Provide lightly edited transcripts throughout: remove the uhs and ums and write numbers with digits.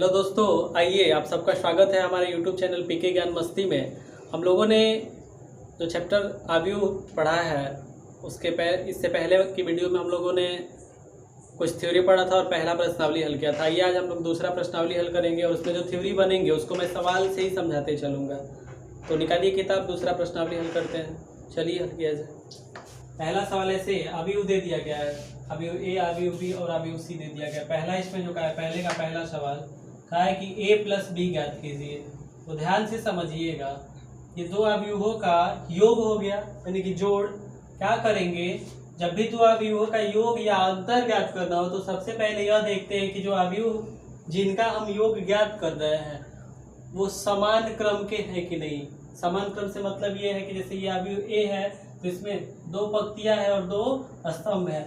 Hello दोस्तों, आइए आप सबका स्वागत है हमारे यूट्यूब चैनल पीके ज्ञान मस्ती में। हम लोगों ने जो चैप्टर आव्यूह पढ़ा है इससे पहले की वीडियो में हम लोगों ने कुछ थ्योरी पढ़ा था और पहला प्रश्नावली हल किया था। आइए आज हम लोग दूसरा प्रश्नावली हल करेंगे और उसमें जो थ्योरी बनेंगे उसको मैं सवाल से ही समझाते चलूँगा। तो निकालिए किताब, दूसरा प्रश्नावली हल करते हैं। चलिए हल किया जाए। पहला सवाल ऐसे आव्यूह दे दिया गया है, आव्यूह ए, आव्यूह बी और आव्यूह सी दे दिया गया। पहला इसमें जो कहा है, पहले का पहला सवाल कहा है कि a प्लस बी ज्ञात कीजिए। तो ध्यान से समझिएगा, ये दो आव्यूहों का योग हो गया, यानी कि जोड़। क्या करेंगे, जब भी दो आव्यूहों का योग या अंतर ज्ञात करना हो तो सबसे पहले यह देखते हैं कि जो आव्यूह जिनका हम योग ज्ञात कर रहे हैं वो समान क्रम के हैं कि नहीं। समान क्रम से मतलब ये है कि जैसे ये आव्यूह ए है तो इसमें दो पंक्तियां हैं और दो स्तंभ है,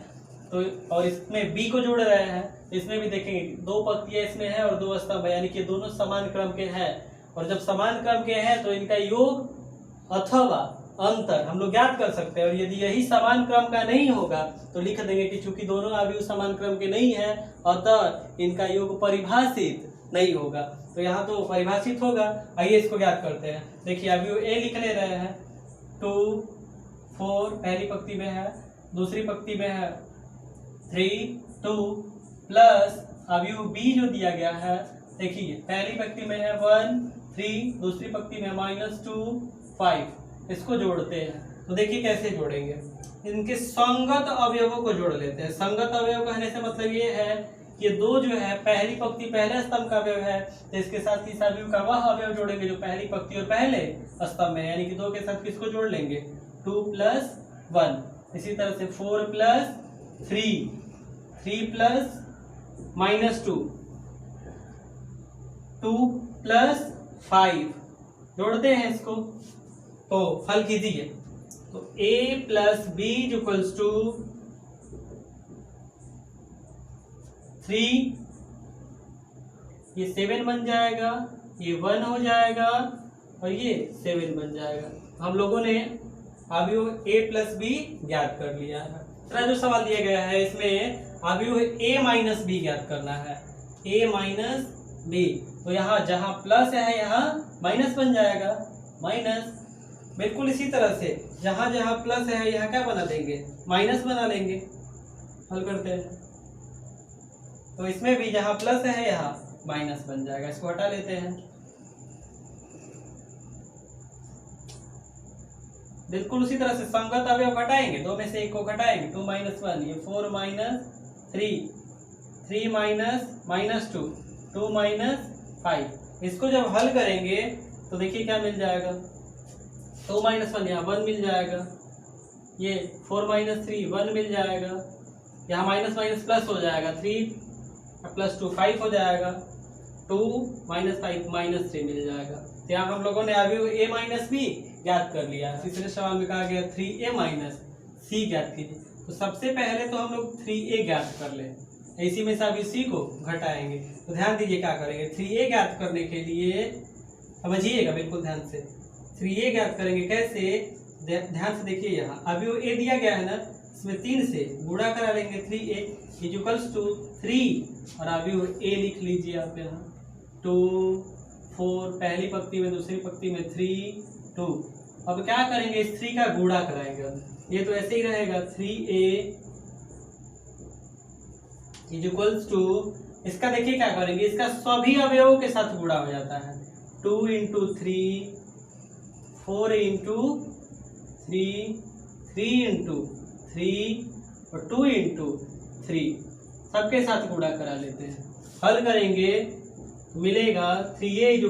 तो और इसमें बी को जोड़ रहे हैं, इसमें भी देखेंगे दो पंक्तियां इसमें है और दो स्तंभ है, यानी कि दोनों समान क्रम के हैं। और जब समान क्रम के हैं तो इनका योग अथवा अंतर हम लोग ज्ञात कर सकते हैं। और यदि यही समान क्रम का नहीं होगा तो लिख देंगे कि चूंकि दोनों आव्यूह समान क्रम के नहीं है अतः इनका योग परिभाषित नहीं होगा। तो यहाँ तो परिभाषित होगा। आइए इसको ज्ञात करते हैं। देखिए आव्यूह ए लिख ले रहे हैं 2 4 पहली पंक्ति में है, दूसरी पंक्ति में है 3 2 प्लस आव्यूह बी जो दिया गया है, देखिए पहली पंक्ति में है 1 3, दूसरी पंक्ति में -2 5। इसको जोड़ते हैं तो देखिए कैसे जोड़ेंगे। इनके संगत अवयवों को जोड़ लेते हैं। संगत अवयव कहने से मतलब ये है कि दो जो है, पहली पंक्ति पहले स्तंभ का अवयव है तो इसके साथ इस आव्यूह का वह अवयव जोड़ेंगे जो पहली पंक्ति और पहले स्तंभ में, यानी कि दो के साथ किसको जोड़ लेंगे 2 + 1। इसी तरह से 4 + 3 3 + -2 2 + 5 जोड़ते हैं इसको तो हल कीजिए। तो a + b = 3, ये 7 बन जाएगा, ये 1 हो जाएगा और ये 7 बन जाएगा। हम लोगों ने आव्यूह a + b ज्ञात कर लिया है। दूसरा जो सवाल दिया गया है इसमें आव्यूह a - b ज्ञात करना है, a - b। तो यहाँ जहाँ प्लस है यहाँ माइनस बन जाएगा, माइनस। बिल्कुल इसी तरह से जहाँ जहाँ प्लस है यहाँ क्या बना देंगे, माइनस बना लेंगे। हल करते हैं तो इसमें भी जहाँ प्लस है यहाँ माइनस बन जाएगा, इसको हटा लेते हैं। बिल्कुल उसी तरह से संगत अवयव घटाएंगे, दो में से एक को घटाएंगे, 2 - 1, ये 4 - 3 3 - -2 2 - 5। इसको जब हल करेंगे तो देखिए क्या मिल जाएगा, 2 - 1 यहाँ 1 मिल जाएगा, ये 4 - 3 1 मिल जाएगा, यहाँ माइनस माइनस प्लस हो जाएगा, 3 + 2 5 हो जाएगा, 2 - 5 -3 मिल जाएगा। तो यहाँ हम लोगों ने आव्यूह a - b ज्ञात कर लिया है। तीसरे सवाल में कहा गया 3a - c ज्ञात कीजिए। तो सबसे पहले तो हम लोग 3a ज्ञात कर लें, इसी में से अभी c को घटाएंगे। तो ध्यान दीजिए क्या करेंगे, 3a ज्ञात करने के लिए समझिएगा बिल्कुल ध्यान से। 3a ज्ञात करेंगे कैसे, ध्यान से देखिए। यहाँ आव्यूह a दिया गया है ना, इसमें 3 से गुणा करा लेंगे, 3a = 3 और आव्यूह a लिख लीजिए आप यहाँ 2 4 पहली पंक्ति में, दूसरी पंक्ति में 3 2। अब क्या करेंगे, इस 3 का गुणा कराएंगे। ये तो ऐसे ही रहेगा 3a = इसका देखिए क्या करेंगे, इसका सभी अवयवों के साथ गुणा हो जाता है। 2 × 3 4 × 3 3 × 3 और 2 × 3 सबके साथ गुणा करा लेते हैं। हल करेंगे मिलेगा 3a =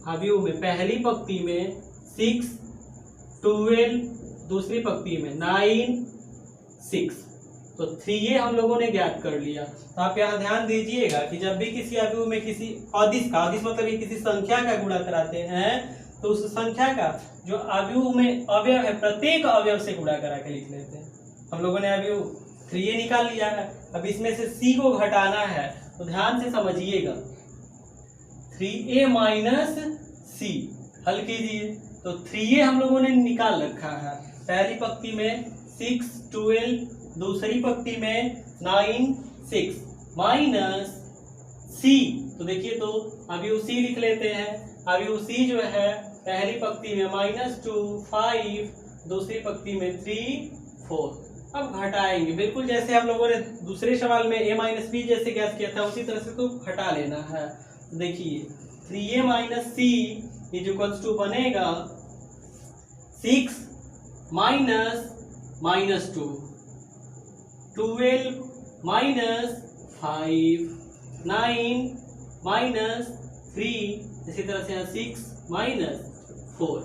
आव्यूह में पहली पंक्ति में 6 12, दूसरी पंक्ति में 9 6। तो 3a हम लोगों ने ज्ञात कर लिया। तो आप यहाँ ध्यान दीजिएगा कि जब भी किसी आव्यूह में किसी अदिश का, अदिश मतलब ये किसी संख्या का गुणा कराते हैं तो उस संख्या का जो आव्यूह में अवयव है प्रत्येक अवयव से गुणा करा के लिख लेते हैं। हम लोगों ने आव्यूह 3a निकाल लिया है, अब इसमें से c को घटाना है तो ध्यान से समझिएगा। 3a - c हल कीजिए। तो 3a हम लोगों ने निकाल रखा है, पहली पंक्ति में 6 12, दूसरी पंक्ति में 9 6 - सी, तो देखिए तो अभी सी लिख लेते हैं। अभी सी जो है पहली पंक्ति में -2 5, दूसरी पंक्ति में 3 4। अब घटाएंगे बिल्कुल जैसे हम लोगों ने दूसरे सवाल में a माइनस बी जैसे ज्ञात किया था उसी तरह से तो घटा लेना है। देखिए 3a minus C is equals to बनेगा 6 माइनस -2, 12 माइनस 5, 9 माइनस 3, इसी तरह से 6 माइनस 4।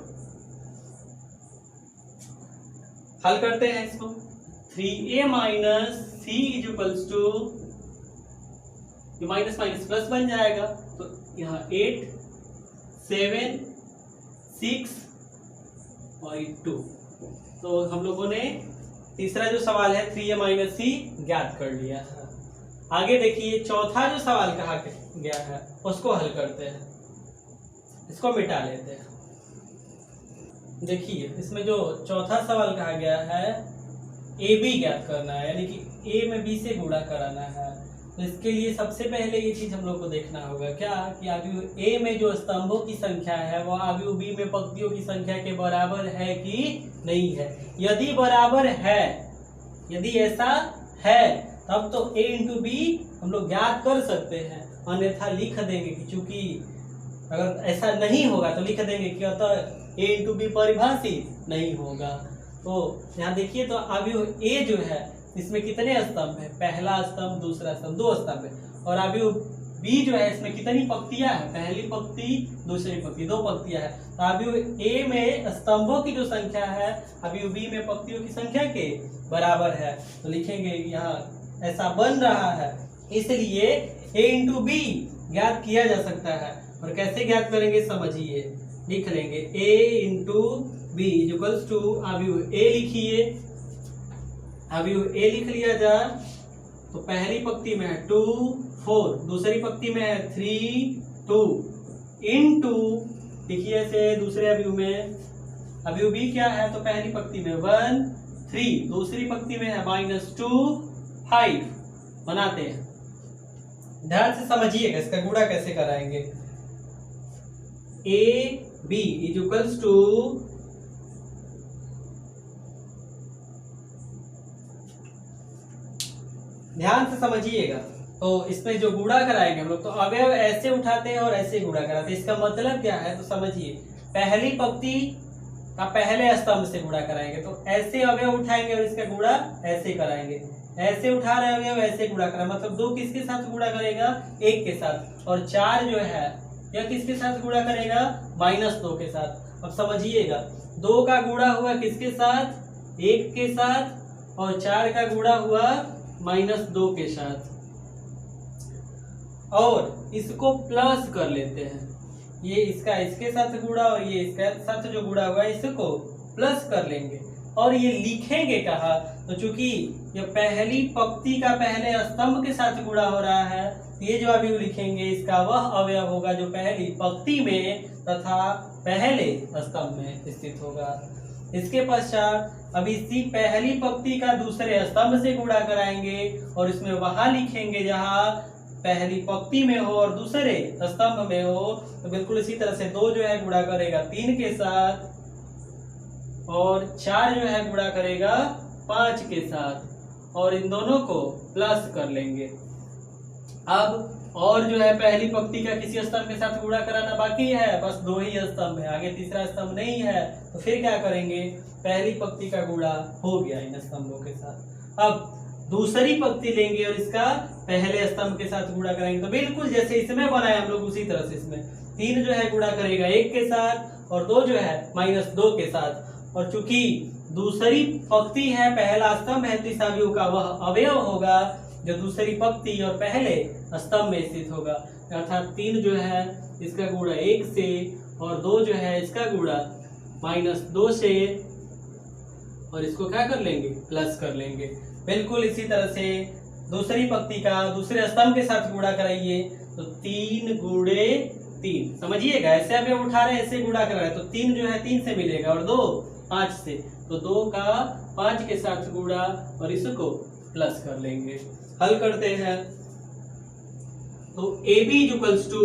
हल करते हैं इसको। 3a minus C is equals to, minus minus plus बन जाएगा, तो यहाँ 8 7 6 और 2। तो हम लोगों ने तीसरा जो सवाल है 3a माइनस सी ज्ञात कर लिया है। आगे देखिए चौथा जो सवाल कहा गया है उसको हल करते हैं, इसको मिटा लेते हैं। देखिए इसमें जो चौथा सवाल कहा गया है ए बी ज्ञात करना है, यानी कि ए में बी से गुणा कराना है। तो इसके लिए सबसे पहले ये चीज हम लोग को देखना होगा क्या कि अवयव ए में जो स्तंभों की संख्या है वह अवयव बी में पंक्तियों की संख्या के बराबर है कि नहीं है। यदि बराबर है, यदि ऐसा है तब तो a इंटू बी हम लोग ज्ञात कर सकते हैं, अन्यथा लिख देंगे कि चूंकि अगर ऐसा नहीं होगा तो लिख देंगे कि अतः a इंटू बी परिभाषित नहीं होगा। तो यहाँ देखिए तो अवयव a जो है इसमें कितने स्तंभ है, पहला स्तंभ दूसरा स्तंभ, 2 स्तंभ है। और अवयव b जो है इसमें कितनी पंक्तियां है, पहली पंक्ति दूसरी पंक्ति, 2 पंक्तियां है। तो अवयव a में स्तंभों की जो संख्या है अवयव b में पंक्तियों की संख्या के बराबर है। तो लिखेंगे यहाँ ऐसा बन रहा है, इसलिए a इंटू बी ज्ञात किया जा सकता है। और कैसे ज्ञात करेंगे समझिए, लिख लेंगे a into B equals to अवयव a लिखिए, अवयव a लिख लिया जाए तो पहली पंक्ति में है 2 4, दूसरी पंक्ति में है 3 2 इनटू, देखिए ऐसे दूसरे अवयव में अवयव b क्या है तो पहली पंक्ति में 1 3, दूसरी पंक्ति में है -2 5। बनाते हैं, ध्यान से समझिएगा इसका गुणा कैसे कराएंगे। a b is equals to ध्यान से समझिएगा। तो इसमें जो गुणा कराएंगे हम लोग तो अवयव ऐसे उठाते हैं और ऐसे गुणा कराते हैं। इसका मतलब क्या है तो समझिए, पहली पंक्ति का पहले स्तंभ से गुणा कराएंगे तो ऐसे अवयव उठाएंगे और इसका गुणा ऐसे कराएंगे। ऐसे उठा रहे अवयव ऐसे गुणा करा, मतलब 2 किसके साथ गुणा करेगा 1 के साथ, और 4 जो है यह किसके साथ गुणा करेगा -2 के साथ। अब समझिएगा 2 का गुणा हुआ किसके साथ 1 के साथ, और 4 का गुणा हुआ -2 के साथ। और इसको प्लस कर लेते हैं, ये इसका इसके साथ गुणा और ये इसके साथ जो गुणा हुआ इसको प्लस कर लेंगे। और ये लिखेंगे कहा तो चूंकि ये पहली पंक्ति का पहले स्तंभ के साथ गुणा हो रहा है, ये जो अवयव लिखेंगे इसका वह अवयव होगा जो पहली पंक्ति में तथा पहले स्तंभ में स्थित होगा। इसके पश्चात अब इसी पहली पंक्ति का दूसरे स्तंभ से गुणा कराएंगे और इसमें वहां लिखेंगे जहां पहली पंक्ति में हो और दूसरे स्तंभ में हो। तो बिल्कुल इसी तरह से 2 जो है गुणा करेगा 3 के साथ, और 4 जो है गुणा करेगा 5 के साथ, और इन दोनों को प्लस कर लेंगे। अब और जो है पहली पंक्ति का किसी स्तंभ के साथ गुणा कराना बाकी है, बस 2 ही स्तंभ है, आगे तीसरा स्तंभ नहीं है। तो फिर क्या करेंगे, पहली पंक्ति का गुणा हो गया इन स्तंभों के साथ। अब दूसरी पंक्ति लेंगे और इसका पहले स्तंभ के साथ गुणा करेंगे। तो बिल्कुल जैसे इसमें बनाए हम लोग उसी तरह से इसमें 3 जो है गुणा करेगा 1 के साथ, और 2 जो है -2 के साथ। और चूंकि दूसरी पंक्ति है पहला स्तंभ है तो इस अवयव का वह अवयव होगा जो दूसरी पंक्ति और पहले स्तंभ में स्थित होगा। अर्थात 3 जो है इसका गुणा 1 से, और 2 जो है इसका गुणा -2 से, और इसको क्या कर लेंगे प्लस कर लेंगे। बिल्कुल इसी तरह से दूसरी पंक्ति का दूसरे स्तंभ के साथ गुणा कराइए तो 3 गुणे 3, समझिएगा ऐसे अवयव उठा रहे हैं ऐसे गुणा कर रहे हैं। तो 3 जो है 3 से मिलेगा और 2 5 से, तो 2 का 5 के साथ गुणा और इसको प्लस कर लेंगे। हल करते हैं। तो ए बी इक्वल्स टू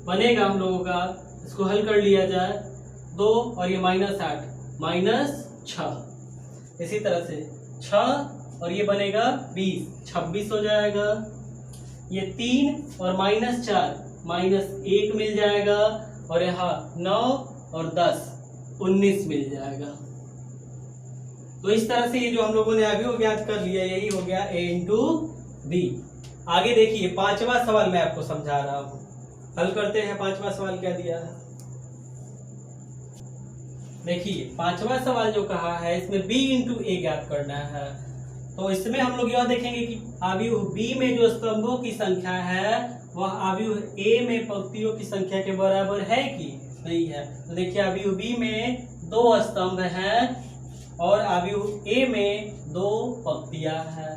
बनेगा हम लोगों का, इसको हल कर लिया जाए, 2 और ये -8 -6। इसी तरह से 6 और ये बनेगा 20, 26 हो जाएगा। ये 3 और -4 -1 मिल जाएगा, और यहाँ 9 और 10 19 मिल जाएगा। तो इस तरह से ये जो हम लोगों ने अभी वो ज्ञात कर लिया, यही हो गया a इंटू बी। आगे देखिए 5वां सवाल मैं आपको समझा रहा हूं, हल करते हैं। 5वां सवाल क्या दिया है, देखिए 5वां सवाल जो कहा है इसमें b इंटू ए ज्ञात करना है। तो इसमें हम लोग यह देखेंगे कि अवयव b में जो स्तंभों की संख्या है वह अवयव a में पंक्तियों की संख्या के बराबर है कि नहीं है। तो देखिए अवयव b में 2 स्तंभ हैं और अवयव a में 2 पंक्तियां हैं,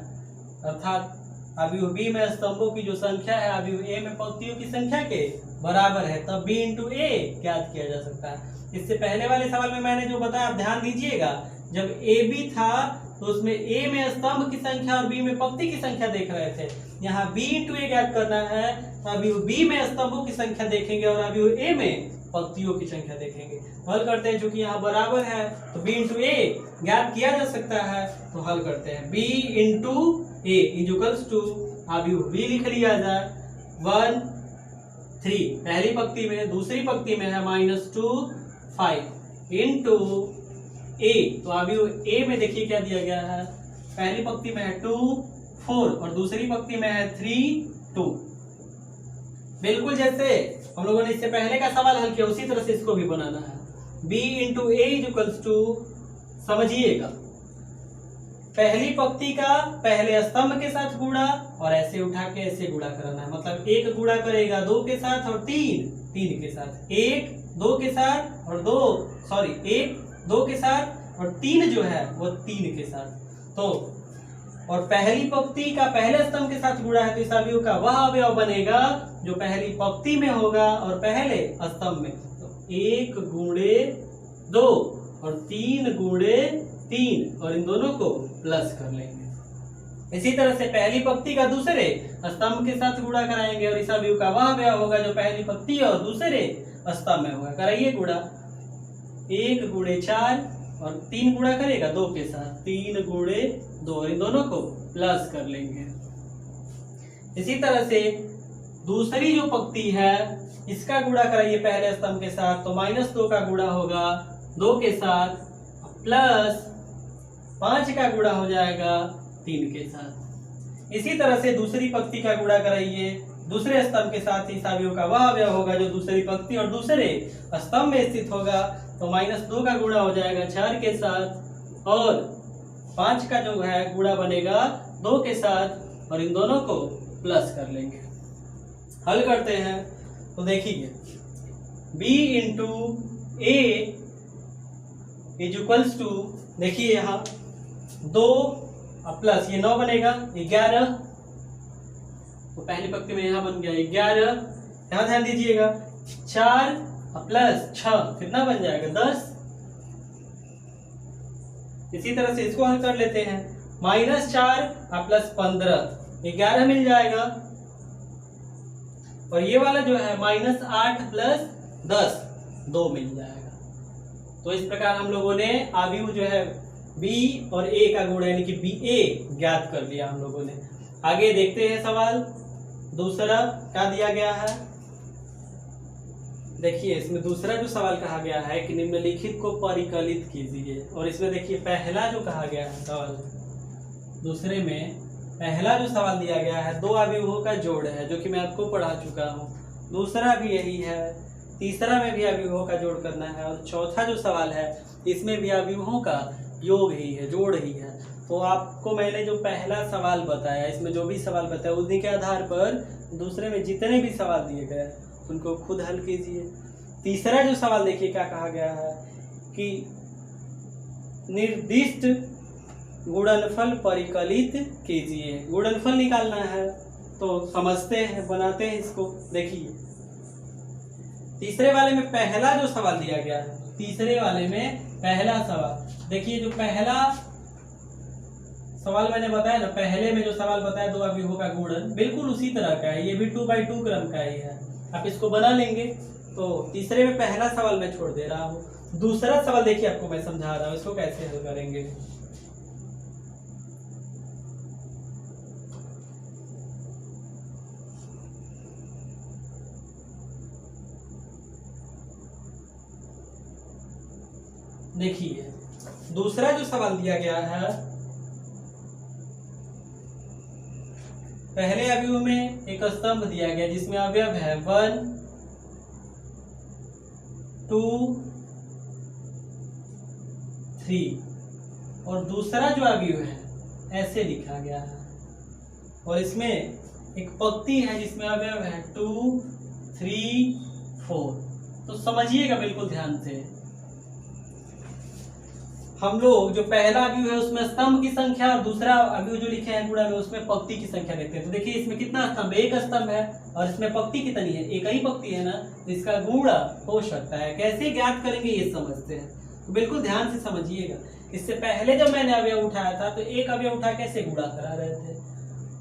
अर्थात अवयव b में स्तंभों की जो संख्या है अवयव a में पंक्तियों की संख्या के बराबर है, तब b इंटू ए ज्ञात किया जा सकता है। इससे पहले वाले सवाल में मैंने जो बताया आप ध्यान दीजिएगा, जब ए बी था तो उसमें ए में स्तंभ की संख्या और बी में पंक्ति की संख्या देख रहे थे। यहाँ b इंटू ए ज्ञात करना है तो अवयव बी में स्तंभों की संख्या देखेंगे और अवयव ए में पंक्तियों की संख्या देखेंगे। हल करते हैं, चूंकि यहाँ बराबर है तो b इंटू ए ज्ञात किया जा सकता है। तो हल करते हैं, b into A equals to अवयव b लिख लिया जाए 1 3 पहली पंक्ति में, दूसरी पंक्ति में है -2 5 इंटू ए। तो अवयव ए में देखिए क्या दिया गया है, पहली पंक्ति में है 2 4 और दूसरी पंक्ति में है 3 2। बिल्कुल जैसे हम लोगों ने इससे पहले का सवाल हल किया उसी तरह से इसको भी बनाना है। b into A equals to, समझिएगा पहली पंक्ति का पहले स्तंभ के साथ गुणा और ऐसे उठा के ऐसे गुणा कराना है। मतलब 1 गुणा करेगा 2 के साथ और 3 के साथ, 1 2 के साथ और 1 2 के साथ और 3 जो है वो 3 के साथ। तो और पहली पंक्ति का पहले स्तंभ के साथ गुणा है तो इस अवयव का वह अवयव बनेगा जो पहली पंक्ति में होगा और पहले स्तंभ में। तो 1 गुणे 2 और 3 गुणे 3 और इन दोनों को प्लस कर लेंगे। इसी तरह से पहली पंक्ति का दूसरे स्तंभ के साथ गुणा कराएंगे और इस अवयव का वह अवयव होगा जो पहली पंक्ति और दूसरे स्तंभ में होगा। कराइए गुणा, 1 गुणे 4 और 3 गुणा करेगा 2 के साथ, 3 गुणे 2 और इन दोनों को प्लस कर लेंगे। इसी तरह से दूसरी जो पंक्ति है इसका गुणा कराइए पहले स्तंभ के साथ, तो -2 का गुणा होगा 2 के साथ प्लस 5 का गुणा हो जाएगा 3 के साथ। इसी तरह से दूसरी पंक्ति का गुणा कराइए दूसरे स्तंभ के साथ, इस अवयव का वह अवयव होगा जो दूसरी पंक्ति और दूसरे स्तंभ में स्थित होगा। तो -2 का गुणा हो जाएगा 4 के साथ और 5 का जो है गुणा बनेगा 2 के साथ और इन दोनों को प्लस कर लेंगे। हल करते हैं तो देखिए b into A equals to, देखिए यहाँ 2 प्लस ये 9 बनेगा 11, तो पहली पंक्ति में यहाँ बन गया 11। यहाँ ध्यान दीजिएगा 4 प्लस 6 कितना बन जाएगा 10। इसी तरह से इसको हल कर लेते हैं, -4 प्लस 15 11 मिल जाएगा और ये वाला जो है -8 प्लस 10 2 मिल जाएगा। तो इस प्रकार हम लोगों ने अवयव जो है b और a का गुणा यानी कि ba ज्ञात कर लिया हम लोगों ने। आगे देखते हैं सवाल दूसरा क्या दिया गया है। देखिए इसमें दूसरा जो सवाल कहा गया है कि निम्नलिखित को परिकलित कीजिए, और इसमें देखिए पहला जो कहा गया है सवाल, दूसरे में पहला जो सवाल दिया गया है 2 अवयवों का जोड़ है जो कि मैं आपको पढ़ा चुका हूँ। दूसरा भी यही है, तीसरा में भी अवयवों का जोड़ करना है और चौथा जो सवाल है इसमें भी अवयवों का योग ही है, जोड़ ही है। तो आपको मैंने जो पहला सवाल बताया, इसमें जो भी सवाल बताया उन्हीं के आधार पर दूसरे में जितने भी सवाल दिए गए उनको खुद हल कीजिए। तीसरा जो सवाल देखिए क्या कहा गया है कि निर्दिष्ट गुणनफल परिकलित कीजिए। गुणनफल निकालना है तो समझते हैं, बनाते हैं इसको। देखिए तीसरे वाले में पहला जो सवाल दिया गया है, तीसरे वाले में पहला सवाल देखिए, जो पहला सवाल मैंने बताया ना, पहले में जो सवाल बताया दो अवयवों का गुणन बिल्कुल उसी तरह का है, ये भी 2/2 क्रम का ही है। आप इसको बना लेंगे। तो तीसरे में पहला सवाल मैं छोड़ दे रहा हूँ। दूसरा सवाल देखिए आपको मैं समझा रहा हूँ, इसको कैसे हल करेंगे। देखिए दूसरा जो सवाल दिया गया है, पहले अवयव में एक स्तंभ दिया गया जिसमें अवयव है 1 2 3 और दूसरा जो अवयव है ऐसे लिखा गया है और इसमें एक पंक्ति है जिसमें अवयव है 2 3 4। तो समझिएगा बिल्कुल ध्यान से। हम लोग जो पहला अवयव है उसमें स्तंभ की संख्या और दूसरा अवयव जो लिखे हैं गुणा में उसमें पंक्ति की संख्या देखते हैं। तो देखिए इसमें कितना स्तंभ, एक स्तंभ है और इसमें पंक्ति कितनी है, एक ही पंक्ति है ना, तो इसका गुणा हो सकता है। कैसे ज्ञात करेंगे ये समझते हैं, तो बिल्कुल ध्यान से समझिएगा। इससे पहले जब मैंने अवयव उठाया था तो एक अवयव उठा कैसे गुणा करा रहे थे,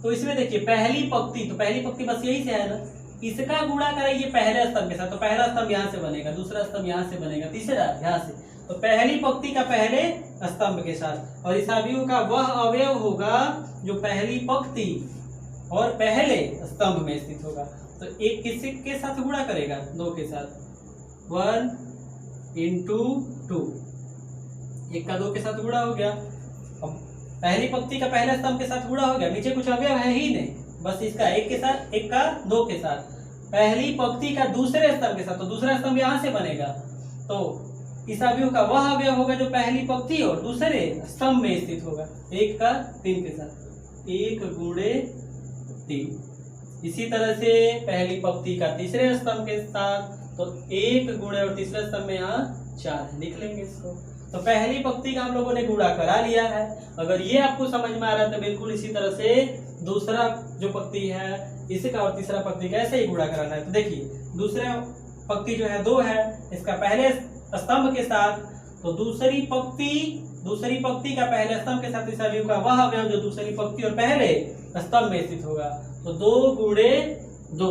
तो इसमें देखिए पहली पंक्ति, तो पहली पंक्ति बस यही से है ना, इसका गुणा कराइए पहले स्तंभ के साथ, तो पहला स्तंभ यहाँ से बनेगा, दूसरा स्तंभ यहाँ से बनेगा, तीसरा यहाँ से, तो पहली पंक्ति का पहले स्तंभ के साथ। और इस अवयव का वह अवयव होगा जो पहली पंक्ति और पहले स्तंभ में स्थित होगा। तो एक किसी के साथ गुणा करेगा, दो के साथ, 1 × 2, एक का दो के साथ गुणा हो गया। अब पहली पंक्ति का पहले स्तंभ के साथ गुणा हो गया, नीचे कुछ अवयव है ही नहीं, बस इसका एक के साथ, एक का दो के साथ, पहली पंक्ति का दूसरे स्तंभ के साथ, तो दूसरा स्तंभ यहाँ से बनेगा। तो इस अवयव का वह अवयव होगा जो पहली पंक्ति और दूसरे स्तंभ में स्थित होगा, एक का 3 के साथ, 1 × 3। इसी तरह से पहली पंक्ति का तीसरे स्तंभ के साथ, तो 1 गुणे और तीसरे स्तंभ में यहाँ 4 लिख लेंगे इसको। तो पहली पंक्ति का हम लोगों ने गुणा करा लिया है। अगर ये आपको समझ में आ रहा है तो बिल्कुल इसी तरह से दूसरा जो पंक्ति है इसका और तीसरा पंक्ति का ऐसे ही गुणा कराना है। तो देखिए दूसरा पंक्ति जो है 2 है, इसका पहले स्तंभ के साथ, तो दूसरी पंक्ति का पहले स्तंभ के साथ इस अवयव का वह अवयव जो दूसरी पंक्ति और पहले स्तंभ में स्थित होगा, तो 2 × 2।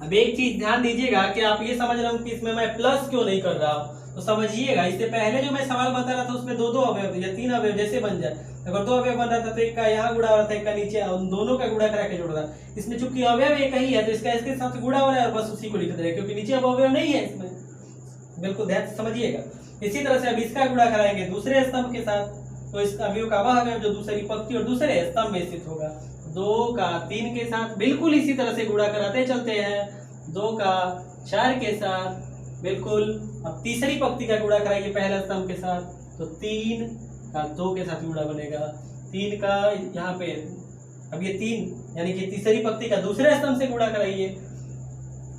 अब एक चीज ध्यान दीजिएगा कि आप ये समझ रहे हो कि इसमें मैं प्लस क्यों नहीं कर रहा हूँ, तो समझिएगा इससे पहले जो मैं सवाल बता रहा था उसमें 2 अवयव या 3 अवयव जैसे बन जाए, अगर 2 अवयव बन रहा था तो एक का यहाँ गुणा हो रहा था, एक का नीचे, उन दोनों का गुणा करा के जोड़ रहा। इसमें चूंकि अवयव एक ही है तो इसका इसके साथ गुणा हो रहा है और बस उसी को लिख दे रहे, क्योंकि नीचे अब अवयव नहीं है इसमें, बिल्कुल ध्यान से समझिएगा। इसी तरह से अब इसका गुणा कराएंगे दूसरे स्तंभ के साथ, तो इस अवयव का वह अवयव जो दूसरी पंक्ति और दूसरे स्तंभ में स्थित होगा, 2 का 3 के साथ, बिल्कुल इसी तरह से गुणा कराते चलते हैं, 2 का 4 के साथ, बिल्कुल। अब तीसरी पंक्ति का गुणा कराइए पहले स्तंभ के साथ, तो 3 का 2 के साथ गुणा बनेगा, 3 का यहाँ पे, अब ये 3 यानी कि तीसरी पंक्ति का दूसरे स्तंभ से गुणा कराइए,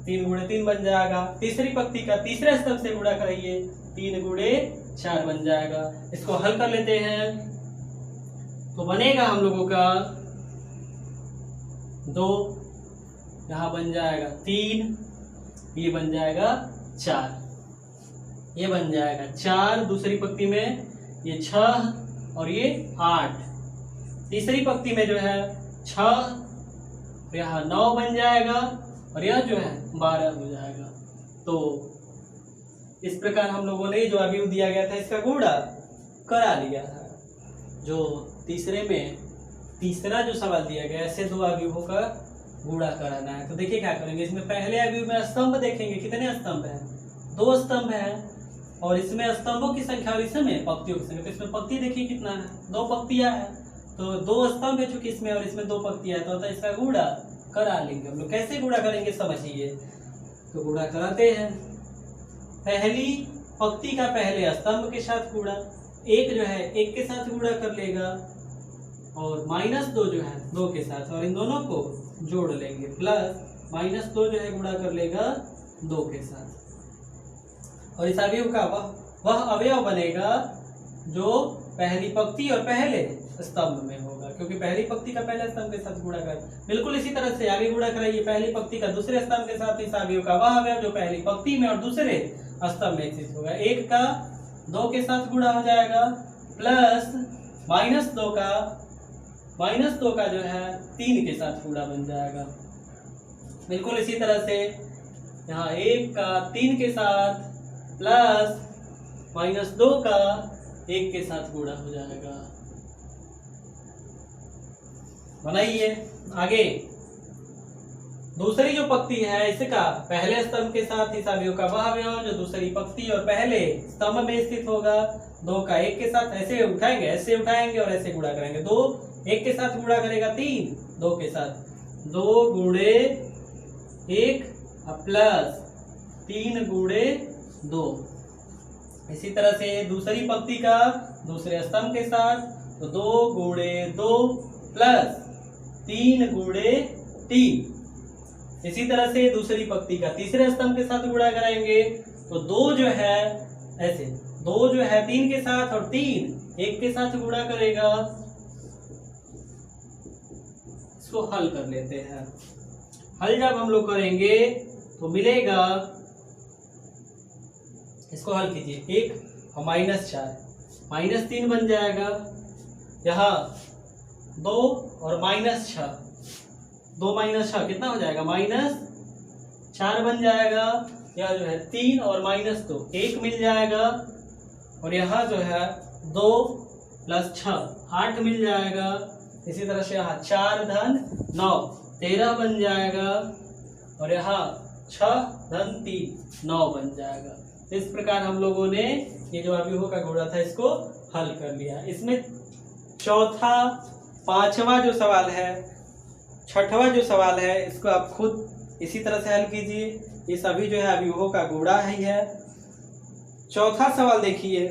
3 × 3 बन जाएगा। तीसरी पंक्ति का तीसरे स्तंभ से गुणा कराइए, 3 × 4 बन जाएगा। इसको हल कर लेते हैं तो बनेगा हम लोगों का 2, यहाँ बन जाएगा 3, ये बन जाएगा 4, ये बन जाएगा 4, दूसरी पंक्ति में ये 6 और ये 8, तीसरी पंक्ति में जो है 6, यहाँ 9 बन जाएगा और यह जो है 12 हो जाएगा। तो इस प्रकार हम लोगों ने जो अवयव दिया गया था इसका गुणा करा लिया है। जो तीसरे में तीसरा जो सवाल दिया गया ऐसे 2 अवयवों का गुणा कराना है। तो देखिए क्या करेंगे, इसमें पहले अवयव में स्तंभ देखेंगे, कितने स्तंभ हैं, 2 स्तंभ है और इसमें स्तंभों की संख्या और इसमें पंक्तियों की संख्या, तो इसमें पंक्ति देखिए कितना है, 2 पंक्तियां हैं, तो 2 स्तंभ है चूंकि इसमें और इसमें 2 पंक्तियां है, तो इसका गुणा करा लेंगे हम लोग। कैसे गुणा करेंगे समझिए, तो गुणा कराते हैं। पहली पंक्ति का पहले स्तंभ के साथ गुणा, 1 जो है 1 के साथ गुणा कर लेगा और -2 जो है 2 के साथ, और इन दोनों को जोड़ लेंगे, प्लस -2 जो है गुणा कर लेगा 2 के साथ। और इस अवयव का वह अवयव बनेगा जो पहली पंक्ति और पहले स्तंभ में होगा, क्योंकि पहली पंक्ति का पहले स्तंभ के साथ गुणा कर, बिल्कुल इसी तरह से आगे गुणा कराइए पहली पंक्ति का दूसरे स्तंभ के साथ, इस अवयव का वह अवयव जो पहली पंक्ति में और दूसरे स्तंभ में स्थित होगा, 1 का 2 के साथ गुणा हो जाएगा, प्लस -2 का -2 का जो है 3 के साथ गुणा बन जाएगा। बिल्कुल इसी तरह से यहाँ 1 का 3 के साथ प्लस -2 का 1 के साथ गुणा हो जाएगा। बनाइए आगे। दूसरी जो पंक्ति है इसका पहले स्तंभ के साथ इस अवयव का वह अवयव जो दूसरी पंक्ति और पहले स्तंभ में स्थित होगा। 2 का 1 के साथ ऐसे उठाएंगे और ऐसे गुणा करेंगे। 2 1 के साथ गुणा करेगा 3 2 के साथ 2 गुणे 1 प्लस 3 गुणे 2। इसी तरह से दूसरी पंक्ति का दूसरे स्तंभ के साथ तो 2 गुणे 2 प्लस 3 गुणे 3। इसी तरह से दूसरी पंक्ति का तीसरे स्तंभ के साथ गुणा कराएंगे तो 2 जो है ऐसे 2 जो है 3 के साथ और 3 1 के साथ गुणा करेगा। इसको हल कर लेते हैं। हल जब हम लोग करेंगे तो मिलेगा, इसको हल कीजिए 1 और -4 -3 बन जाएगा। यहाँ 2 और -6 2 -6 कितना हो जाएगा -4 बन जाएगा। यह जो है 3 और -2 1 मिल जाएगा और यहाँ जो है 2 + 6 8 मिल जाएगा। इसी तरह से यहाँ 4 धन 9 13 बन जाएगा और यहाँ 6 धन 3 9 बन जाएगा। इस प्रकार हम लोगों ने ये जो अवयवों का गुणा था इसको हल कर लिया। इसमें चौथा 5वां जो सवाल है 6वां जो सवाल है इसको आप खुद इसी तरह से हल कीजिए। ये सभी जो है अवयवों का गुणा ही है। चौथा सवाल देखिए।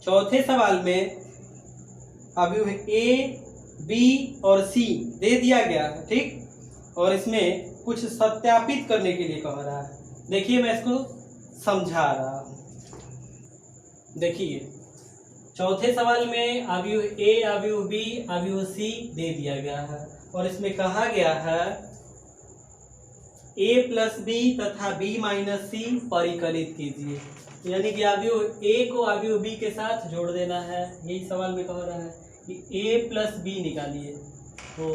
चौथे सवाल में अवयव A, B और C दे दिया गया है, ठीक। और इसमें कुछ सत्यापित करने के लिए कह रहा है। देखिए मैं इसको समझा रहा हूं। देखिए चौथे सवाल में अवयव A, अवयव B, अवयव C दे दिया गया है और इसमें कहा गया है A + B तथा B - C परिकलित कीजिए। यानी कि अवयव A को अवयव B के साथ जोड़ देना है। यही सवाल में कह रहा है कि A + B निकालिए। तो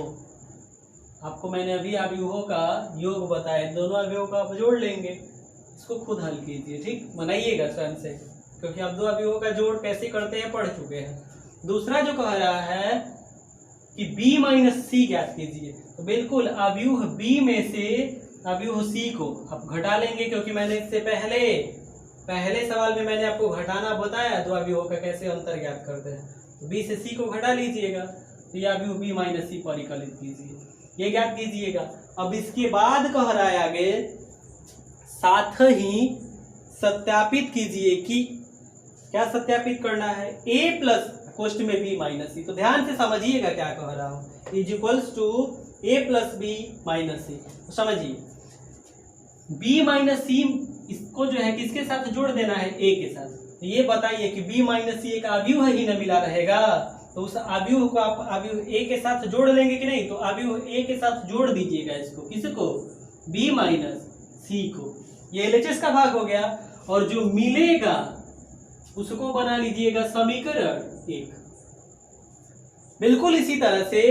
आपको मैंने अभी अवयवों का योग बताया, दोनों अवयवों का आप जोड़ लेंगे। इसको खुद हल कीजिए, ठीक, बनाइएगा स्वयं से, क्योंकि आप दो अवयवों का जोड़ कैसे करते हैं पढ़ चुके हैं। दूसरा जो कह रहा है कि B - C ज्ञात कीजिए। तो बिल्कुल अवयव B में से अवयव C को आप घटा लेंगे, क्योंकि मैंने इससे पहले सवाल में मैंने आपको घटाना बताया दो अवयवों का कैसे अंतर ज्ञात करते हैं। तो B से C को घटा लीजिएगा तो ये अवयव B - C परिकलित कीजिए, ये ज्ञात कीजिएगा। अब इसके बाद कह रहा है आगे साथ ही सत्यापित कीजिए कि क्या सत्यापित करना है A प्लस कोष्ठ में B - C। तो ध्यान से समझिएगा क्या कह रहा हूं। Is equals to A + B - C। तो समझिए B - C इसको जो है किसके साथ जोड़ देना है A के साथ। तो ये बताइए कि B - C एक अवयव ही न मिला रहेगा, तो उस अवयव को आप अवयव A के साथ जोड़ लेंगे कि नहीं। तो अवयव A के साथ जोड़ दीजिएगा इसको, किसको B - C को। ये LHS का भाग हो गया और जो मिलेगा उसको बना लीजिएगा समीकरण 1। बिल्कुल इसी तरह से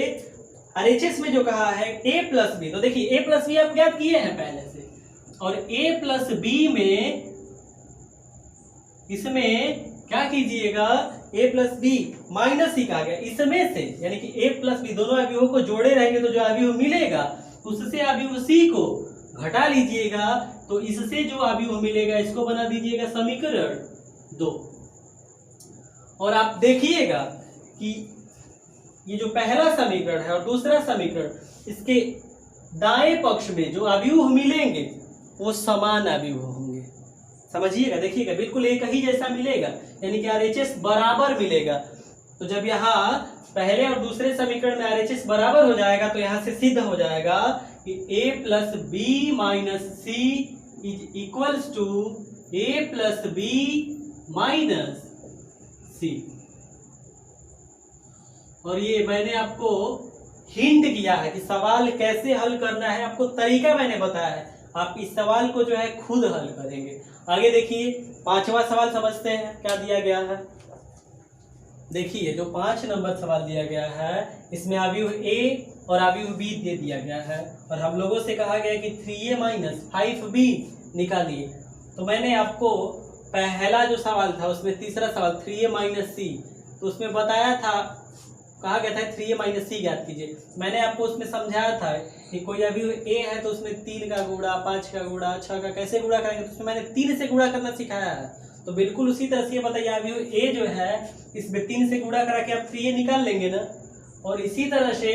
RHS में जो कहा है A + B, तो देखिए A + B आप ज्ञात किए हैं पहले से, और A + B में इसमें क्या कीजिएगा A + B - C कहा गया इसमें से, यानी कि A + B दोनों अवयवों को जोड़े रहेंगे तो जो अवयव मिलेगा उससे अवयव C को घटा लीजिएगा। तो इससे जो अवयव मिलेगा इसको बना दीजिएगा समीकरण 2। और आप देखिएगा कि ये जो पहला समीकरण है और दूसरा समीकरण, इसके दाएं पक्ष में जो अवयव मिलेंगे वो समान अवयव होंगे। समझिएगा, देखिएगा बिल्कुल एक ही जैसा मिलेगा, यानी कि RHS बराबर मिलेगा। तो जब यहाँ पहले और दूसरे समीकरण में RHS बराबर हो जाएगा तो यहाँ से सिद्ध हो जाएगा कि A + B - C is equals to A + B - C। और ये मैंने आपको हिंट किया है कि सवाल कैसे हल करना है, आपको तरीका मैंने बताया है। आप इस सवाल को जो है खुद हल करेंगे। आगे देखिए 5वां सवाल समझते हैं क्या दिया गया है। देखिए जो 5 नंबर सवाल दिया गया है इसमें अवयव ए और अवयव बी दे दिया गया है और हम लोगों से कहा गया कि 3a माइनस 5b निकालिए। तो मैंने आपको पहला जो सवाल था उसमें तीसरा सवाल 3a माइनस सी, तो उसमें बताया था, कहा गया था 3a माइनस सी ज्ञात कीजिए। मैंने आपको उसमें समझाया था कि कोई अवयव ए है तो उसमें 3 का गुणा, 5 का गुणा, 6 का कैसे गुणा करेंगे, तो उसमें मैंने 3 से गुणा करना सिखाया है। तो बिल्कुल उसी तरह से ये बताइए अवयव ए जो है इसमें 3 से गुणा करा के आप 3a निकाल लेंगे ना, और इसी तरह से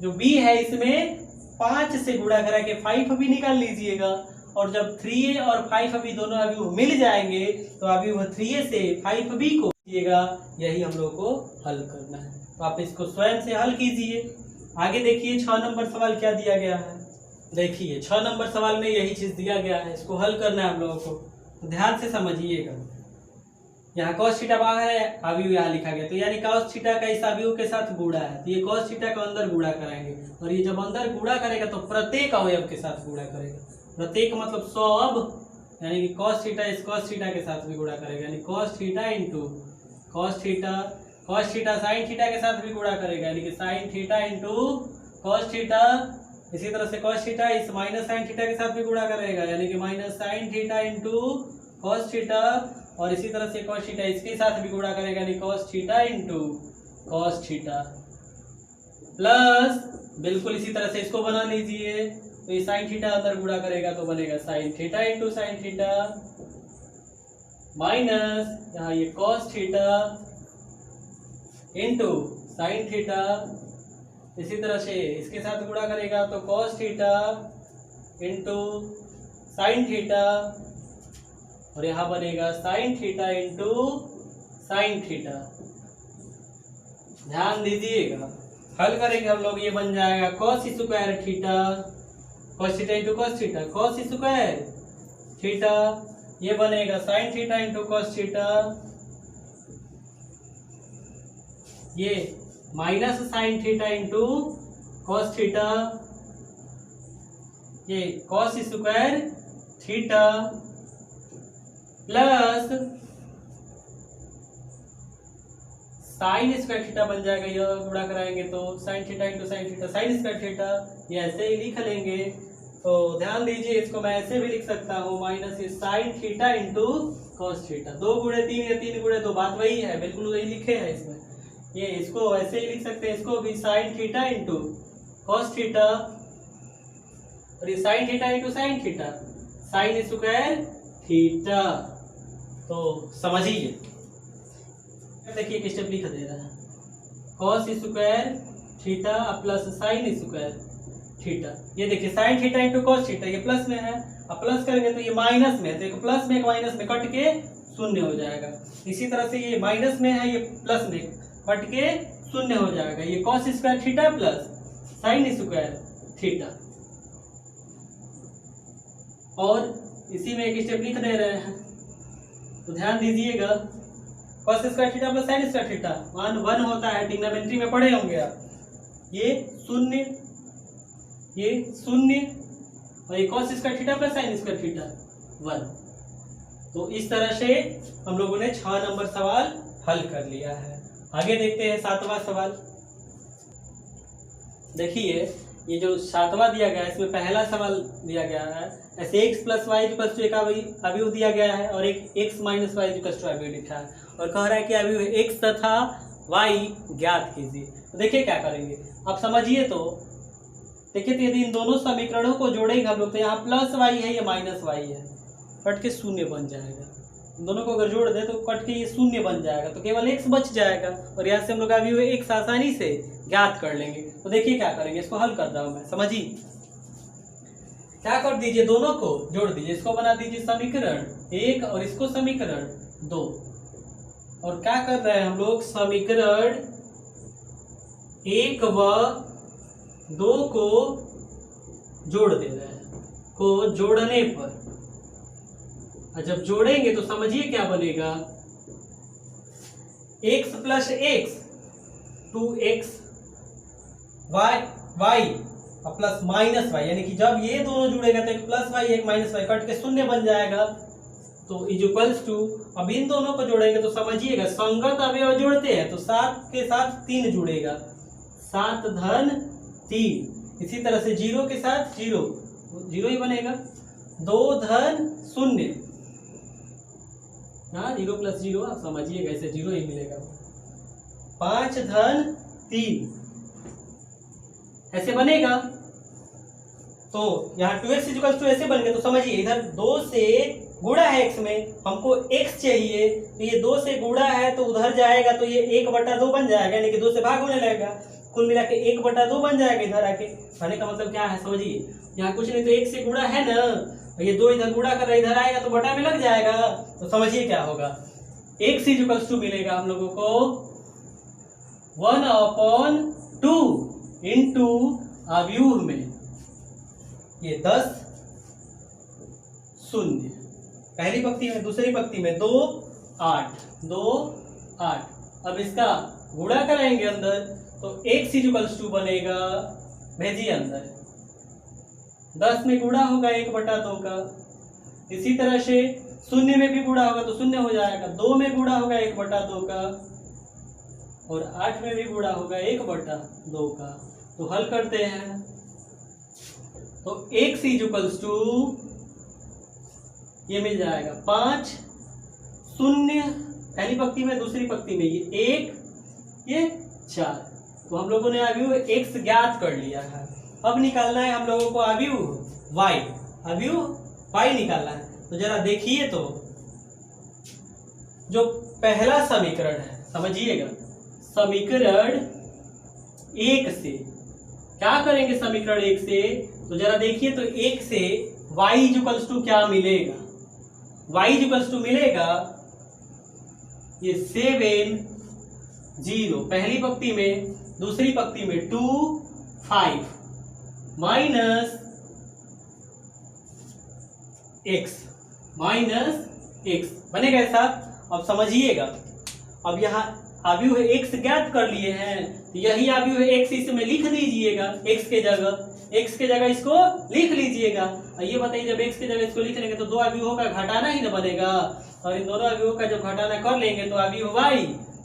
जो बी है इसमें 5 से गुणा करा के 5 भी निकाल लीजिएगा। और जब 3a और 5b दोनों अवयव मिल जाएंगे तो अवयव 3a से 5b को कीजिएगा, यही हम लोग को हल करना है। तो आप इसको स्वयं से हल कीजिए। आगे देखिए 6 नंबर सवाल क्या दिया गया है। देखिए 6 नंबर सवाल में यही चीज दिया गया है, इसको हल करना है हम लोगों को, तो ध्यान से समझिएगा। यहाँ cos थीटा बाहर है, अवयव यहाँ लिखा गया, तो यानी cos थीटा का इस अवयव के साथ गुणा है, तो ये cos थीटा को अंदर गुणा कराएंगे और ये जब अंदर गुणा करेगा तो प्रत्येक अवयव के साथ गुणा करेगा। प्रत्येक मतलब सब, यानी कि cos थीटा इस cos थीटा के साथ भी गुणा करेगा, यानी cos theta into cos theta sin theta के साथ भी गुणा करेगा, यानी कि sin theta into cos theta. इसी तरह से cos थीटा इस माइनस sin थीटा के साथ भी गुणा करेगा, यानी कि minus sin theta into cos theta. और इसी तरह से cos थीटा इसके साथ भी गुणा करेगा, यानी cos theta into cos theta plus बिल्कुल इसी तरह से इसको बना लीजिए, तो ये sin थीटा अंदर गुणा करेगा तो बनेगा sin theta into sin theta minus यहाँ ये cos theta into sin theta. इसी तरह से इसके साथ गुणा करेगा तो cos theta into sin theta और यहाँ बनेगा sin theta into sin theta. ध्यान दीजिएगा, हल करेंगे हम लोग, ये बन जाएगा cos square theta, cos theta into cos theta, cos square theta, ये बनेगा sin theta into cos theta, ये minus sin theta into cos theta, ये cos square theta plus sine square theta बन जाएगा, यह गुणा कराएंगे तो sin theta into sin theta sin square theta, ये ऐसे ही लिख लेंगे। तो ध्यान दीजिए इसको मैं ऐसे भी लिख सकता हूँ minus sin theta into cos theta, 2 गुणे 3 या 3 गुणे 2, बात वही है, बिल्कुल वही लिखे है इसमें। ये इसको ऐसे ही लिख सकते हैं, इसको भी sin theta into cos theta और ये sin theta into sin theta sin square theta. तो समझिए, देखिए एक स्टेप लिख दे रहा है, cos square theta plus sin square theta. ये देखिए sin theta into cos theta, ये प्लस में है, अब प्लस करेंगे तो ये माइनस में है, तो एक प्लस में एक माइनस में कट के शून्य हो जाएगा। इसी तरह से ये माइनस में है, ये प्लस में कट के शून्य हो जाएगा, ये cos square theta plus sin square theta. और इसी में एक स्टेप लिख दे रहे हैं, तो ध्यान दीजिएगा, cos square theta plus sin square theta 1 होता है, ट्रिग्नोमेट्री में पढ़े होंगे आप, ये शून्य और ये cos square theta plus sin square theta 1। तो इस तरह से हम लोगों ने 6 नंबर सवाल हल कर लिया है। आगे देखते हैं 7वां सवाल। देखिए ये जो 7वां दिया गया है इसमें पहला सवाल दिया गया है, ऐसे x plus Y equal to एक अवयव दिया गया है और एक x minus Y equal to अवयव लिखा है और कह रहा है कि अवयव x तथा y ज्ञात कीजिए। तो देखिए क्या करेंगे, आप समझिए। तो देखिए तो यदि इन दोनों समीकरणों को जोड़ेंगे हम लोग, तो यहाँ प्लस वाई है, ये माइनस वाई है, कट के शून्य बन जाएगा। दोनों को अगर जोड़ दे तो कट के ये शून्य बन जाएगा, तो केवल x बच जाएगा और यहाँ से हम लोग अवयव x आसानी से ज्ञात कर लेंगे। तो देखिए क्या करेंगे, इसको हल कर रहा हूँ मैं, समझिए। क्या कर दीजिए, दोनों को जोड़ दीजिए, इसको बना दीजिए समीकरण 1 और इसको समीकरण 2। और क्या कर रहे हैं हम लोग, समीकरण 1 व 2 को जोड़ दे रहे हैं, को जोड़ने पर जब जोड़ेंगे तो समझिए क्या बनेगा, x plus X 2x y plus minus Y, यानी कि जब ये दोनों जुड़ेगा तो एक प्लस वाई एक माइनस वाई कट के शून्य बन जाएगा। तो इज इक्वल्स टू, अब इन दोनों को जोड़ेंगे तो समझिएगा संगत अवयव जोड़ते हैं तो 7 के साथ 3 जुड़ेगा, 7 धन 3। इसी तरह से 0 के साथ 0 ही बनेगा, 2 धन 0, हाँ 0 प्लस 0 आप समझिएगा ऐसे 0 ही मिलेगा, 5 धन 3 ऐसे बनेगा। तो यहाँ 2x इक्वल्स टू ऐसे बन गया। तो समझिए इधर 2 से गुणा है x में, हमको x चाहिए तो ये 2 से गुणा है तो उधर जाएगा तो ये 1/2 बन जाएगा, यानी कि 2 से भाग होने लगेगा, कुल मिला के 1/2 बन जाएगा इधर आके। कहने का मतलब क्या है समझिए, यहाँ कुछ नहीं तो 1 से गुणा है ना, ये 2 इधर गुणा कर रहा है, इधर आएगा तो बटा में लग जाएगा। तो समझिए क्या होगा, x इक्वल्स टू मिलेगा हम लोगों को 1/2 इंटू अव्यूह में ये 10 0, पहली पंक्ति में, दूसरी पंक्ति में 2 8 2 8। अब इसका गुणा कराएंगे अंदर तो x इक्वल्स टू बनेगा, भेजिए अंदर, 10 में गुणा होगा 1/2 का, इसी तरह से 0 में भी गुणा होगा तो 0 हो जाएगा, 2 में गुणा होगा 1/2 का और 8 में भी गुणा होगा 1/2 का। तो हल करते हैं तो x इक्वल्स टू ये मिल जाएगा 5 0, पहली पंक्ति में, दूसरी पंक्ति में ये 1 ये 4। तो हम लोगों ने अव्यूह x ज्ञात कर लिया है। अब निकालना है हम लोगों को अव्यूह y, अव्यूह y निकालना है। तो जरा देखिए तो जो पहला समीकरण है समझिएगा, समीकरण 1 से क्या करेंगे, समीकरण 1 से तो जरा देखिए तो 1 से y इक्वल्स टू क्या मिलेगा, y इक्वल्स टू मिलेगा ये 7 0 पहली पंक्ति में, दूसरी पंक्ति में 2 5 माइनस x बनेगा ऐसा। अब समझिएगा, अब यहाँ अव्यूह x ज्ञात कर लिए हैं तो यही अव्यूह x इसमें लिख दीजिएगा, x के जगह इसको लिख लीजिएगा। ये बताइए जब x की जगह इसको लिख लेंगे तो 2 अव्यूहों का घटाना ही ना बनेगा, और इन दोनों अव्यूहों का जब घटाना कर लेंगे तो अव्यूह y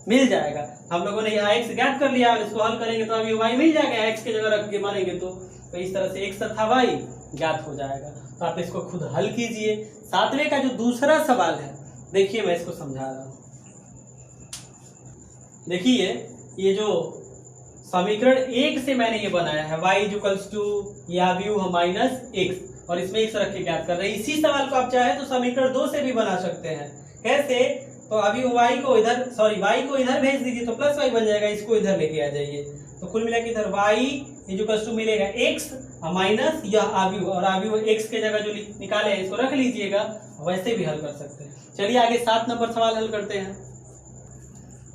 मिल जाएगा। हम लोगों ने यहाँ x ज्ञात कर लिया और इसको हल करेंगे तो अव्यूह y मिल जाएगा, x की जगह रख के मानेंगे तो इस तरह से x तथा y ज्ञात हो जाएगा। तो आप इसको खुद हल कीजिए। 7वें का जो दूसरा सवाल है देखिए, मैं इसको समझा रहा हूँ। देखिए ये जो समीकरण 1 से मैंने ये बनाया है y इक्वल्स टू ये अव्यूह माइनस x और इसमें x रख के ज्ञात कर रहे हैं। इसी सवाल को आप चाहे तो समीकरण 2 से भी बना सकते हैं। कैसे, तो अव्यूह y को इधर भेज दीजिए तो प्लस y बन जाएगा, इसको इधर लेके आ जाइए तो कुल मिला के इधर y इक्वल्स टू मिलेगा x माइनस यह अव्यूह, और अव्यूह x के जगह जो निकाले हैं इसको रख लीजिएगा, वैसे भी हल कर सकते हैं। चलिए आगे 7 नंबर सवाल हल करते हैं।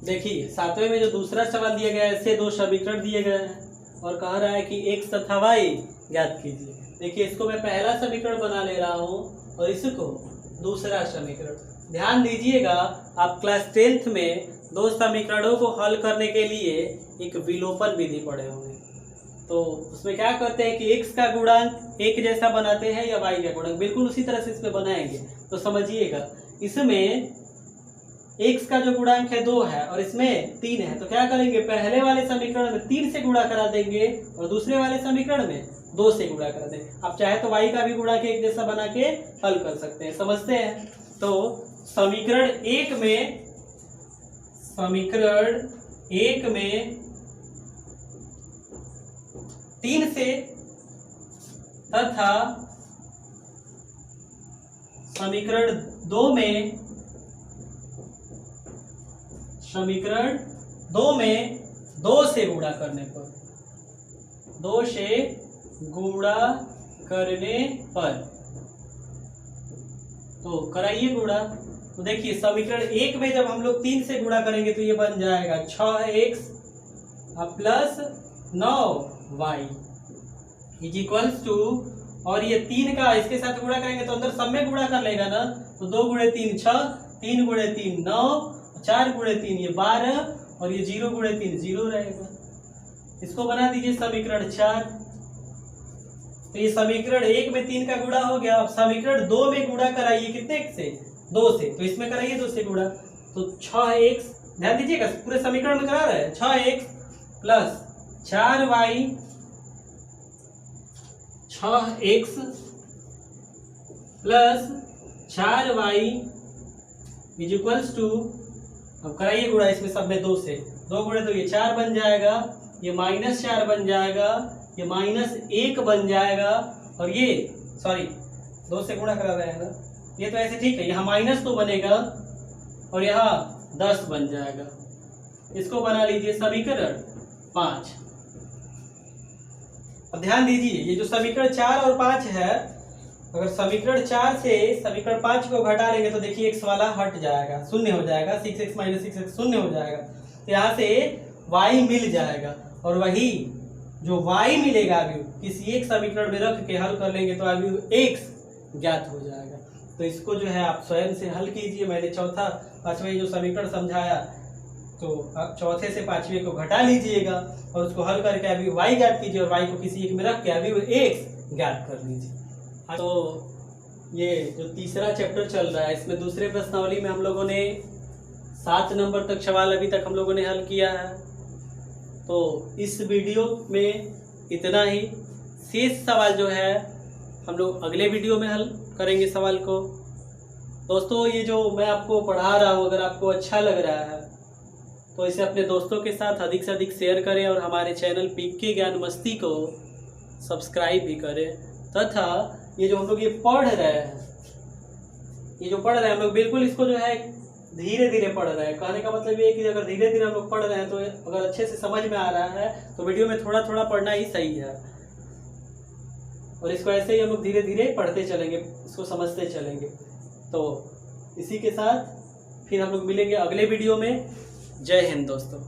देखिए 7वें में जो दूसरा सवाल दिया गया है, ऐसे 2 समीकरण दिए गए हैं और कह रहा है कि x तथा y ज्ञात कीजिए। देखिए इसको मैं पहला समीकरण बना ले रहा हूँ और इसको दूसरा समीकरण। ध्यान दीजिएगा, आप क्लास 10th में 2 समीकरणों को हल करने के लिए एक विलोपन विधि पढ़े होंगे। तो उसमें क्या करते हैं कि x का गुणांक एक जैसा बनाते हैं या y का गुणांक बिल्कुल उसी तरह से इसमें बनाएंगे। तो समझिएगा, इसमें x का जो गुणांक है 2 है और इसमें 3 है, तो क्या करेंगे, पहले वाले समीकरण में 3 से गुणा करा देंगे और दूसरे वाले समीकरण में 2 से गुणा करा देंगे। आप चाहे तो y का भी गुणांक एक जैसा बना के हल कर सकते हैं। समझते हैं, तो समीकरण 1 में 3 से तथा समीकरण 2 में 2 से गुणा करने पर, 2 से गुणा करने पर तो कराइए गुणा। तो देखिए समीकरण 1 में जब हम लोग 3 से गुणा करेंगे तो ये बन जाएगा 6x plus 9y is equals to, और ये 3 का इसके साथ गुणा करेंगे तो अंदर सब में गुणा कर लेगा ना, तो 2 गुणे 3 6, 3 गुणे 3 9, 4 गुणे 3 ये 12 और ये 0 गुणे 3 0 रहेगा। इसको बना दीजिए समीकरण 4। तो ये समीकरण 1 में 3 का गुणा हो गया। अब समीकरण 2 में गुणा कराइए कितने से, 2 से, तो इसमें कराइए 2 से गुणा, तो 6x, ध्यान दीजिएगा पूरे समीकरण में करा रहे हैं, 6x plus 4y, 6x plus 4y is equals to, अब कराइए गुणा इसमें सब में 2 से, 2 गुणे तो ये 4 बन जाएगा, ये -4 बन जाएगा, ये -1 बन जाएगा, और ये सॉरी 2 से गुणा करा रहे हैं ना, ये तो ऐसे ठीक है, यहाँ माइनस तो बनेगा और यहाँ 10 बन जाएगा। इसको बना लीजिए समीकरण 5। अब ध्यान दीजिए ये जो समीकरण 4 और 5 है, अगर समीकरण 4 से समीकरण 5 को घटा लेंगे तो देखिए x वाला हट जाएगा, शून्य हो जाएगा, 6x - 6x शून्य हो जाएगा, तो यहाँ से y मिल जाएगा, और वही जो y मिलेगा अभी किसी एक समीकरण में रख के हल कर लेंगे तो अभी x ज्ञात हो जाएगा। तो इसको जो है आप स्वयं से हल कीजिए। मैंने चौथा पांचवें जो समीकरण समझाया, तो आप चौथे से पांचवें को घटा लीजिएगा और उसको हल करके अभी y ज्ञात कीजिए, और y को किसी एक में रख के अभी x ज्ञात कर लीजिए। तो ये जो तीसरा चैप्टर चल रहा है, इसमें दूसरे प्रश्नावली में हम लोगों ने 7 नंबर तक सवाल अभी तक हम लोगों ने हल किया है। तो इस वीडियो में इतना ही, शेष सवाल जो है हम लोग अगले वीडियो में हल करेंगे सवाल को। दोस्तों ये जो मैं आपको पढ़ा रहा हूँ, अगर आपको अच्छा लग रहा है तो इसे अपने दोस्तों के साथ अधिक से अधिक शेयर करें, और हमारे चैनल पीके ज्ञान मस्ती को सब्सक्राइब भी करें। तथा ये जो हम लोग ये पढ़ रहे हैं, ये जो पढ़ रहे हैं हम लोग बिल्कुल इसको जो है धीरे धीरे पढ़ रहे हैं। कहने का मतलब ये है कि अगर धीरे धीरे हम लोग पढ़ रहे हैं तो अगर अच्छे से समझ में आ रहा है तो वीडियो में थोड़ा थोड़ा पढ़ना ही सही है, और इसको ऐसे ही हम लोग धीरे धीरे पढ़ते चलेंगे, इसको समझते चलेंगे। तो इसी के साथ फिर हम लोग मिलेंगे अगले वीडियो में। जय हिंद दोस्तों।